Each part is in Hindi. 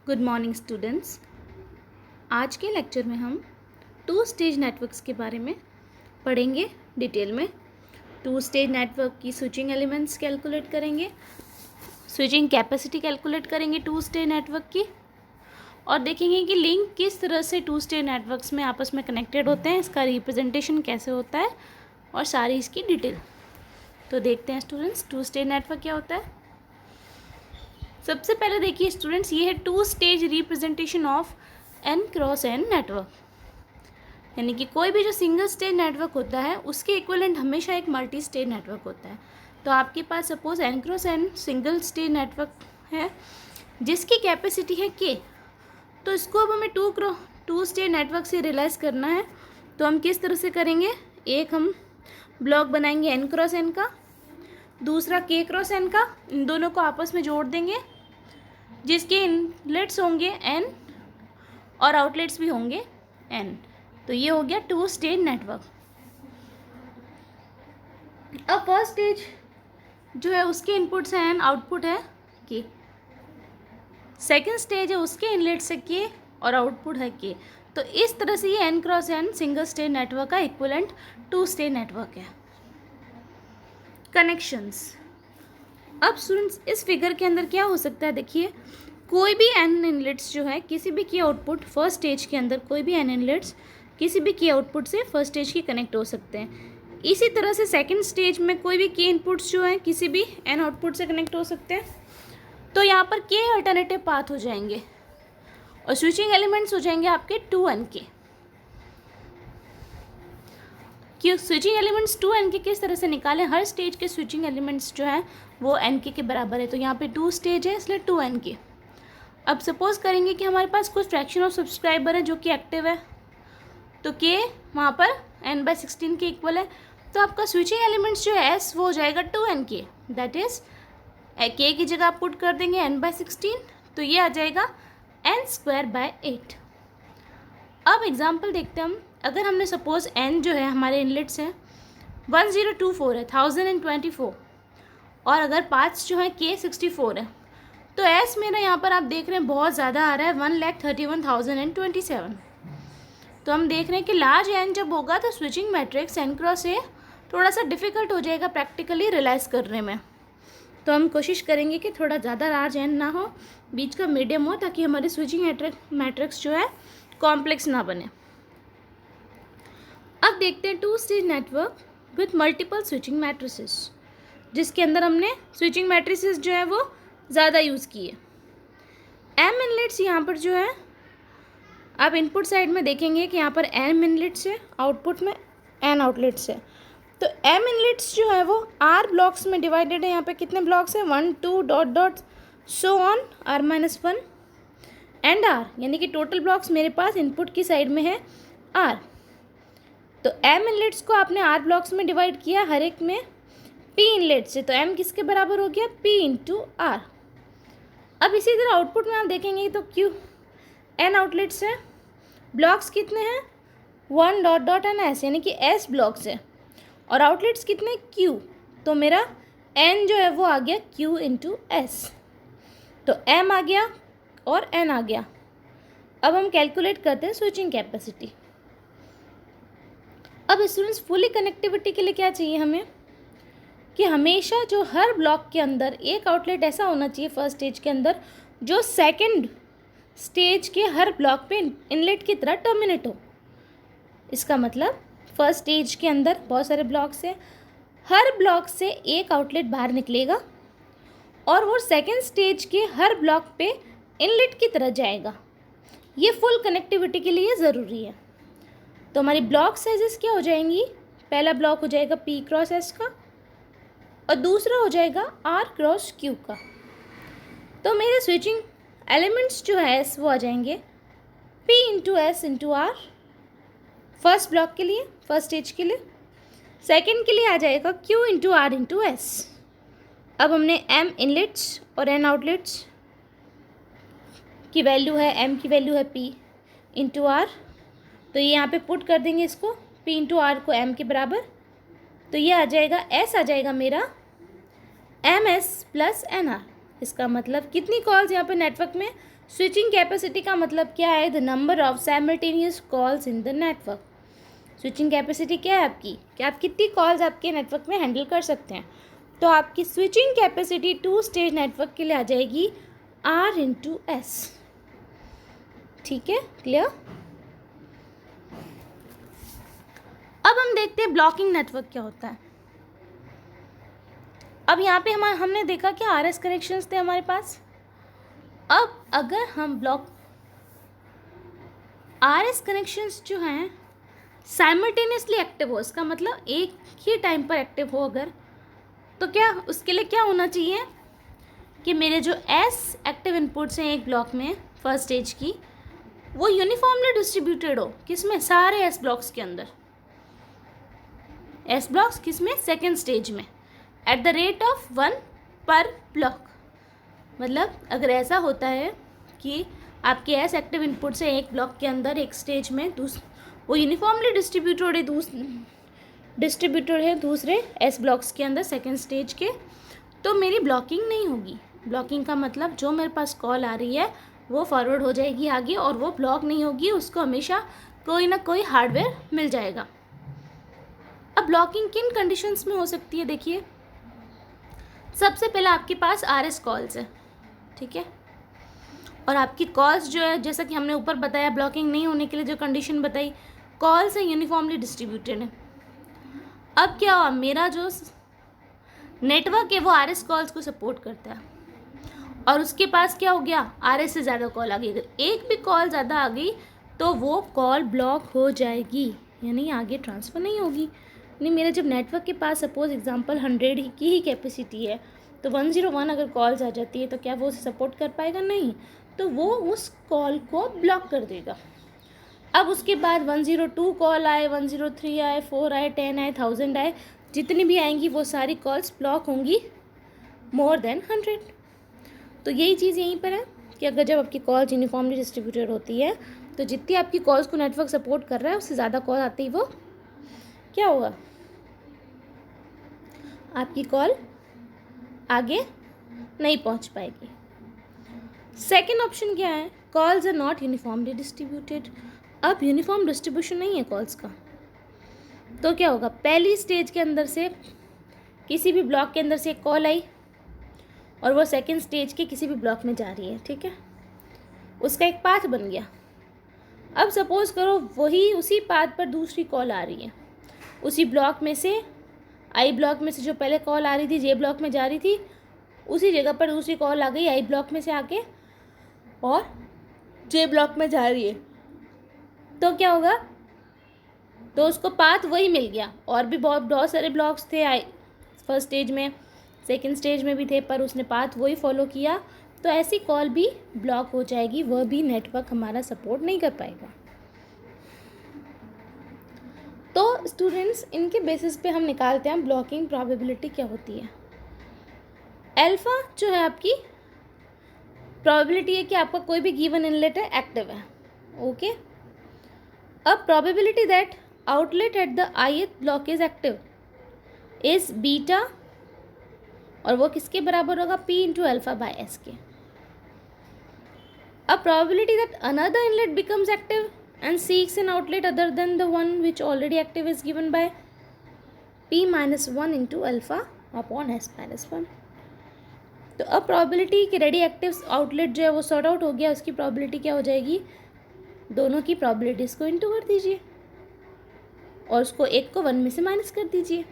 Good morning students. आज के लेक्चर में हम टू स्टेज नेटवर्क्स के बारे में पढ़ेंगे डिटेल में। टू स्टेज नेटवर्क की स्विचिंग एलिमेंट्स कैलकुलेट करेंगे, स्विचिंग कैपेसिटी कैलकुलेट करेंगे टू स्टेज नेटवर्क की, और देखेंगे कि लिंक किस तरह से टू स्टेज नेटवर्क्स में आपस में कनेक्टेड होते हैं, इसका रिप्रेजेंटेशन कैसे होता है और सारी इसकी डिटेल। तो देखते हैं स्टूडेंट्स टू स्टेज नेटवर्क क्या होता है। सबसे पहले देखिए स्टूडेंट्स, ये है two stage representation of n cross n network. यानी कि कोई भी जो सिंगल स्टेज नेटवर्क होता है उसके इक्विवेलेंट हमेशा एक मल्टी स्टेज नेटवर्क होता है। तो आपके पास suppose n cross n single stage network है जिसकी कैपेसिटी है k। तो इसको अब हमें टू स्टेज नेटवर्क से रियलाइज़ करना है। तो हम किस तरह से करेंगे, एक हम ब्लॉक बनाएंगे n क्रॉस n का, दूसरा k क्रॉस n का, इन दोनों को आपस में जोड़ देंगे जिसके इनलेट्स होंगे n और आउटलेट्स भी होंगे n। तो ये हो गया टू स्टेज नेटवर्क। अब फर्स्ट स्टेज जो है उसके इनपुट्स हैं n, आउटपुट है k। सेकेंड स्टेज है उसके इनलेट्स है k और आउटपुट है k। तो इस तरह से ये n cross n single stage network का इक्विवेलेंट टू स्टेज नेटवर्क है। कनेक्शंस। अब स्टूडेंट्स इस फिगर के अंदर क्या हो सकता है, देखिए कोई भी n इनलेट्स जो है किसी भी की आउटपुट फर्स्ट स्टेज के अंदर, कोई भी n इनलेट्स किसी भी की आउटपुट से फर्स्ट स्टेज की कनेक्ट हो सकते हैं। इसी तरह से सेकंड स्टेज में कोई भी k इनपुट्स जो है किसी भी n आउटपुट से कनेक्ट हो सकते हैं। तो यहाँ पर k अल्टरनेटिव पाथ हो जाएंगे और स्विचिंग एलिमेंट्स हो जाएंगे आपके 2n के। कि स्विचिंग एलिमेंट्स 2n के किस तरह से निकालें, हर स्टेज के स्विचिंग एलिमेंट्स जो है वो n के बराबर है। तो यहाँ पे 2 स्टेज है इसलिए 2n के। अब सपोज करेंगे कि हमारे पास कुछ फ्रैक्शन ऑफ सब्सक्राइबर है जो कि एक्टिव है, तो k वहाँ पर n/16 के इक्वल है। तो आपका स्विचिंग एलिमेंट्स जो है s वो हो जाएगा 2n के, दैट इज k की जगह आप पुट कर देंगे n/16, तो ये आ जाएगा n²/8। अब एग्जाम्पल देखते हैं हम। अगर हमने सपोज n जो है हमारे इनलेट्स हैं 1024 है, 1024, और अगर पाथ्स जो है k 64 है, तो s मेरा यहाँ पर आप देख रहे हैं बहुत ज़्यादा आ रहा है 1,31,027। तो हम देख रहे हैं कि लार्ज n जब होगा तो switching matrix n cross a थोड़ा सा डिफ़िकल्ट हो जाएगा प्रैक्टिकली रियलाइज़ करने में। तो हम कोशिश करेंगे कि थोड़ा ज़्यादा लार्ज n ना हो, बीच का मीडियम हो, ताकि हमारी स्विचिंग मैट्रिक्स जो है कॉम्प्लेक्स ना बने। अब देखते हैं two stage network with multiple switching matrices, जिसके अंदर हमने स्विचिंग मैट्रिसेस जो है वो ज़्यादा यूज़ किए। m इनलेट्स यहाँ पर जो है आप इनपुट साइड में देखेंगे कि यहाँ पर m इनलेट्स है, आउटपुट में n आउटलेट्स है। तो m इनलेट्स जो है वो r ब्लॉक्स में डिवाइडेड है। यहाँ पे कितने ब्लॉक्स हैं, 1 2 dot dot so on r-1 and r, यानी कि टोटल ब्लॉक्स मेरे पास इनपुट की साइड में है r। तो m इनलेट्स को आपने r ब्लॉक्स में डिवाइड किया हर एक में p इनलेट्स से, तो m किसके बराबर हो गया, p इंटू r। अब इसी तरह आउटपुट में आप देखेंगे तो q n आउटलेट्स है, ब्लॉक्स कितने हैं 1 डॉट डॉट एन s, यानी कि s ब्लॉक्स है, और आउटलेट्स कितने q। तो मेरा n जो है वो आ गया q इंटू s। तो m आ गया और n आ गया। अब हम कैलकुलेट करते हैं स्विचिंग कैपेसिटी। अब स्टूडेंट्स फुली कनेक्टिविटी के लिए क्या चाहिए हमें, कि हमेशा जो हर ब्लॉक के अंदर एक आउटलेट ऐसा होना चाहिए फर्स्ट स्टेज के अंदर जो सेकंड स्टेज के हर ब्लॉक पे इनलेट की तरह टर्मिनेट हो। इसका मतलब फर्स्ट स्टेज के अंदर बहुत सारे ब्लॉक्स हैं, हर ब्लॉक से एक आउटलेट बाहर निकलेगा और वो सेकंड स्टेज के हर ब्लॉक पे इनलेट की तरह जाएगा। ये फुल कनेक्टिविटी के लिए ज़रूरी है। तो हमारी ब्लॉक साइजेस क्या हो जाएंगी, पहला ब्लॉक हो जाएगा p क्रॉस s का और दूसरा हो जाएगा r क्रॉस q का। तो मेरे स्विचिंग एलिमेंट्स जो है s वो आ जाएंगे p into s into r first block के लिए, फर्स्ट स्टेज के लिए। सेकंड के लिए आ जाएगा q into r into s। अब हमने m इनलेट्स और n आउटलेट्स की वैल्यू है, m की वैल्यू है p इंटू r, तो ये यहाँ पे पुट कर देंगे इसको, p इंटू r को m के बराबर। तो ये आ जाएगा s आ जाएगा मेरा ms प्लस nr। इसका मतलब कितनी कॉल्स यहाँ पे नेटवर्क में स्विचिंग कैपेसिटी का मतलब क्या है? The number of simultaneous calls in the network. Switching capacity क्या है आपकी, कि आप कितनी कॉल्स आपके नेटवर्क में हैंडल कर सकते हैं। तो आपकी switching capacity two stage network के लिए आ जाएगी R/S। ठीक है, क्लियर। अब हम देखते हैं ब्लॉकिंग नेटवर्क क्या होता है। अब यहाँ पे हमने देखा कि RS कनेक्शंस थे हमारे पास। अब अगर हम RS कनेक्शंस जो हैं साइमल्टेनियसली एक्टिव हो, इसका मतलब एक ही टाइम पर एक्टिव हो अगर, तो क्या उसके लिए क्या होना चाहिए कि मेरे जो S एक्टिव इनपुट्स हैं एक ब्लॉक में फर्स्ट स्टेज की, वो यूनिफॉर्मली डिस्ट्रीब्यूटेड हो। किसमें? सारे S ब्लॉक्स के अंदर। S ब्लॉक्स किसमें? सेकेंड स्टेज में, एट द रेट ऑफ 1 पर ब्लॉक। मतलब अगर ऐसा होता है कि आपके S एक्टिव इनपुट से एक ब्लॉक के अंदर एक स्टेज में वो यूनिफॉर्मली डिस्ट्रीब्यूटेड है दूसरे S ब्लॉक्स के अंदर सेकेंड स्टेज के, तो मेरी ब्लॉकिंग नहीं होगी। ब्लॉकिंग का मतलब जो मेरे पास कॉल आ रही है वो फॉरवर्ड हो जाएगी आगे, और वो ब्लॉक नहीं होगी, उसको हमेशा कोई ना कोई हार्डवेयर मिल जाएगा। अब ब्लॉकिंग किन कंडीशंस में हो सकती है? देखिए, सबसे पहले आपके पास RS कॉल्स है, ठीक है, और आपकी कॉल्स जो है, जैसा कि हमने ऊपर बताया ब्लॉकिंग नहीं होने के लिए जो कंडीशन बताई, कॉल्स है यूनिफॉर्मली डिस्ट्रीब्यूटेड है। अब क्या हुआ, मेरा जो नेटवर्क है वो RS कॉल्स को सपोर्ट करता है, और उसके पास क्या हो गया, RS से ज़्यादा कॉल आ गई। अगर एक भी कॉल ज़्यादा आ गई तो वो कॉल ब्लॉक हो जाएगी, यानी आगे ट्रांसफ़र नहीं होगी। यानी मेरे जब नेटवर्क के पास सपोज एग्जांपल 100 की ही कैपेसिटी है, तो 101 अगर कॉल्स आ जाती है तो क्या वो उसे सपोर्ट कर पाएगा? नहीं, तो वो उस कॉल को ब्लॉक कर देगा। अब उसके बाद 102 कॉल आए, 103 आए, 4 आए, 10 आए, 1000 आए, जितनी भी आएंगी वो सारी कॉल्स ब्लॉक होंगी मोर देन 100। तो यही चीज़ यहीं पर है कि अगर जब आपकी कॉल्स यूनिफॉर्मली डिस्ट्रीब्यूटेड होती है तो जितनी आपकी कॉल्स को नेटवर्क सपोर्ट कर रहा है उससे ज़्यादा कॉल आती है, वो क्या होगा, आपकी कॉल आगे नहीं पहुंच पाएगी। सेकेंड ऑप्शन क्या है? Calls are not uniformly distributed. अब यूनिफॉर्म डिस्ट्रीब्यूशन नहीं है कॉल्स का, तो क्या होगा, पहली स्टेज के अंदर से किसी भी ब्लॉक के अंदर से एक कॉल आई और वो सेकेंड स्टेज के किसी भी ब्लॉक में जा रही है, ठीक है, उसका एक पाथ बन गया। अब सपोज करो वही उसी पाथ पर दूसरी कॉल आ रही है, उसी ब्लॉक में से, आई ब्लॉक में से जो पहले कॉल आ रही थी जे ब्लॉक में जा रही थी, उसी जगह पर दूसरी कॉल आ गई आई ब्लॉक में से आके और जे ब्लॉक में जा रही है, तो क्या होगा, तो उसको पाथ वही मिल गया। और भी बहुत सारे ब्लॉक्स थे आई फर्स्ट स्टेज में, सेकंड स्टेज में भी थे, पर उसने पाथ वही फॉलो किया, तो ऐसी कॉल भी ब्लॉक हो जाएगी, वह भी नेटवर्क हमारा सपोर्ट नहीं कर पाएगा। तो स्टूडेंट्स, इनके बेसिस पे हम निकालते हैं ब्लॉकिंग प्रोबेबिलिटी क्या होती है। अल्फा जो है आपकी प्रोबेबिलिटी है कि आपका कोई भी गिवन इनलेट है एक्टिव है, ओके। अब probability that outlet at the ith block is active is beta, और वो किसके बराबर होगा, P into alpha by S के। अब probability that another inlet becomes active and seeks an outlet other than the one which already active is given by P minus 1 into alpha upon S minus 1। तो अब प्रोबेबिलिटी कि रेडी एक्टिव आउटलेट जो है वो सॉर्ट आउट हो गया, उसकी प्रोबेबिलिटी क्या हो जाएगी, दोनों की प्रोबेबिलिटीज़ को इंटू कर दीजिए और उसको एक को 1 में से माइनस कर दीजिए।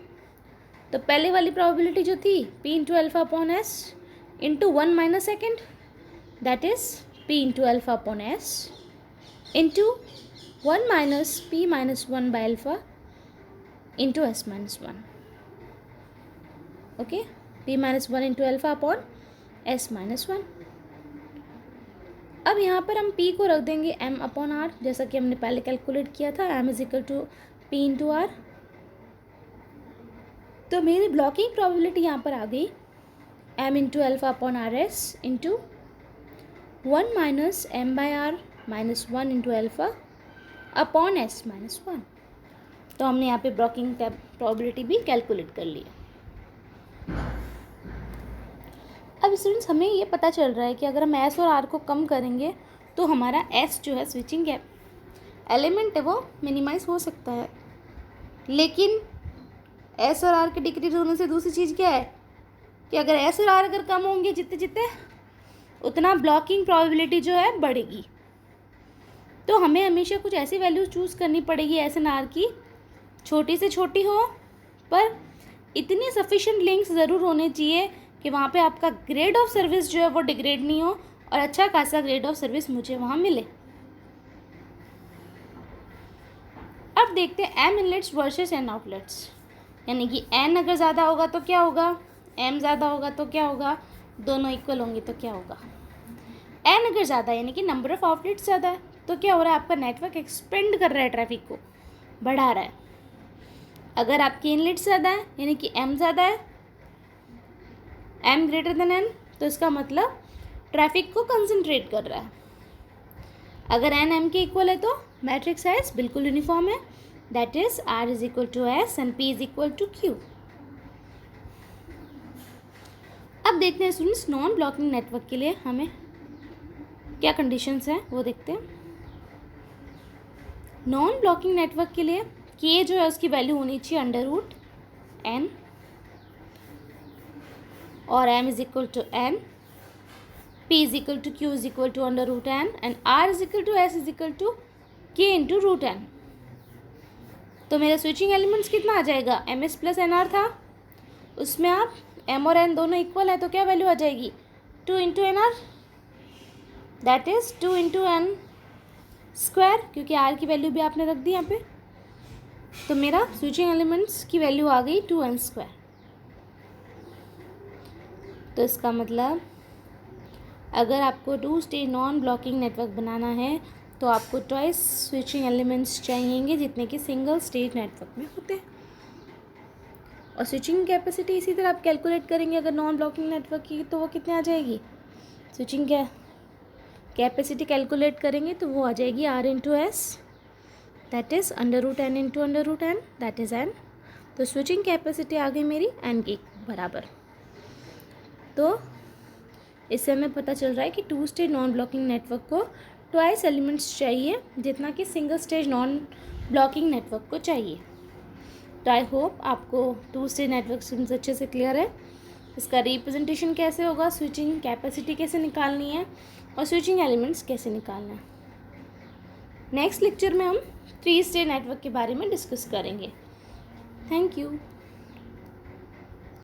तो पहले वाली प्रोबेबिलिटी जो थी P into alpha upon S into 1 minus second, that is P into alpha upon S into 1 minus P minus 1 by alpha into S minus 1, okay, P minus 1 into alpha upon S minus 1। अब यहाँ पर हम P को रख देंगे M अपॉन R, जैसा कि हमने पहले कैलकुलेट किया था, M is equal to P into R। तो मेरी ब्लॉकिंग प्रोबेबिलिटी यहाँ पर आ गई M into alpha upon R S into 1 minus M by R minus 1 into alpha upon S minus 1। तो हमने यहाँ पे ब्लॉकिंग प्रोबेबिलिटी भी कैलकुलेट कर लिया। अब स्टूडेंट्स हमें ये पता चल रहा है कि अगर हम एस और आर को कम करेंगे तो हमारा एस जो है स्विचिंग एलिमेंट है वो मिनिमाइज हो सकता है, लेकिन एस और आर के डिक्रीज होने से दूसरी चीज़ क्या है कि अगर एस और आर अगर कम होंगे जितने जितने उतना ब्लॉकिंग प्रोबेबिलिटी जो है बढ़ेगी। तो हमें हमेशा कुछ ऐसी वैल्यूज चूज़ करनी पड़ेगी एस एंड आर की, छोटी से छोटी हो पर इतनी सफिशिएंट लिंक्स ज़रूर होने चाहिए कि वहाँ पे आपका ग्रेड ऑफ सर्विस जो है वो डिग्रेड नहीं हो और अच्छा खासा ग्रेड ऑफ सर्विस मुझे वहाँ मिले। अब देखते हैं M inlets versus N outlets, यानी कि एन अगर ज़्यादा होगा तो क्या होगा, एम ज़्यादा होगा तो क्या होगा, दोनों इक्वल होंगे तो क्या होगा। एन अगर ज़्यादा यानी कि नंबर ऑफ आउटलेट्स ज़्यादा है तो क्या हो रहा है, आपका नेटवर्क एक्सपेंड कर रहा है, ट्रैफिक को बढ़ा रहा है। अगर आपकी इनलेट्स ज़्यादा है यानी कि एम ज़्यादा है, एम ग्रेटर देन एन, तो इसका मतलब ट्रैफिक को कंसंट्रेट कर रहा है। अगर एन एम के इक्वल है तो मैट्रिक्स साइज बिल्कुल यूनिफॉर्म है, that is R is equal to S and P is equal to Q. अब देखते हैं स्टूडेंट्स नॉन ब्लॉकिंग नेटवर्क के लिए हमें क्या कंडीशंस हैं वो देखते हैं। नॉन ब्लॉकिंग नेटवर्क के लिए के जो है उसकी वैल्यू होनी चाहिए अंडर रूट एन और M is equal to N, P is equal to Q is equal to under root N and R is equal to S is equal to K into root N. तो मेरा स्विचिंग एलिमेंट्स कितना आ जाएगा, M S plus N R था, उसमें आप एम और एन दोनों इक्वल है तो क्या वैल्यू आ जाएगी, 2 into N R, that is 2 into N square, क्योंकि आर की वैल्यू भी आपने रख दी यहाँ पे। तो मेरा स्विचिंग एलिमेंट्स की वैल्यू आ गई 2n स्क्वायर। तो इसका मतलब अगर आपको 2 स्टेज नॉन ब्लॉकिंग नेटवर्क बनाना है तो आपको ट्वाइस स्विचिंग एलिमेंट्स चाहिएंगे जितने कि सिंगल स्टेज नेटवर्क में होते हैं। और स्विचिंग कैपेसिटी इसी तरह आप कैलकुलेट करेंगे अगर नॉन ब्लॉकिंग नेटवर्क की, तो वो कितने आ जाएगी, स्विचिंग कैपेसिटी कैलकुलेट करेंगे तो वो आ जाएगी R into S, that is under root N into under root N, that is N. तो स्विचिंग कैपेसिटी आ गई मेरी एन के बराबर। तो इससे हमें पता चल रहा है कि 2 स्टेज नॉन ब्लॉकिंग नेटवर्क को ट्वाइस एलिमेंट्स चाहिए जितना कि single stage non blocking network को चाहिए। तो आई होप आपको 2 स्टेज नेटवर्क स्टूडेंट्स अच्छे से क्लियर है, इसका रिप्रेजेंटेशन कैसे होगा, स्विचिंग कैपेसिटी कैसे निकालनी है और स्विचिंग एलिमेंट्स कैसे निकालना है। नेक्स्ट लेक्चर में हम 3 स्टेज नेटवर्क के बारे में डिस्कस करेंगे। Thank you.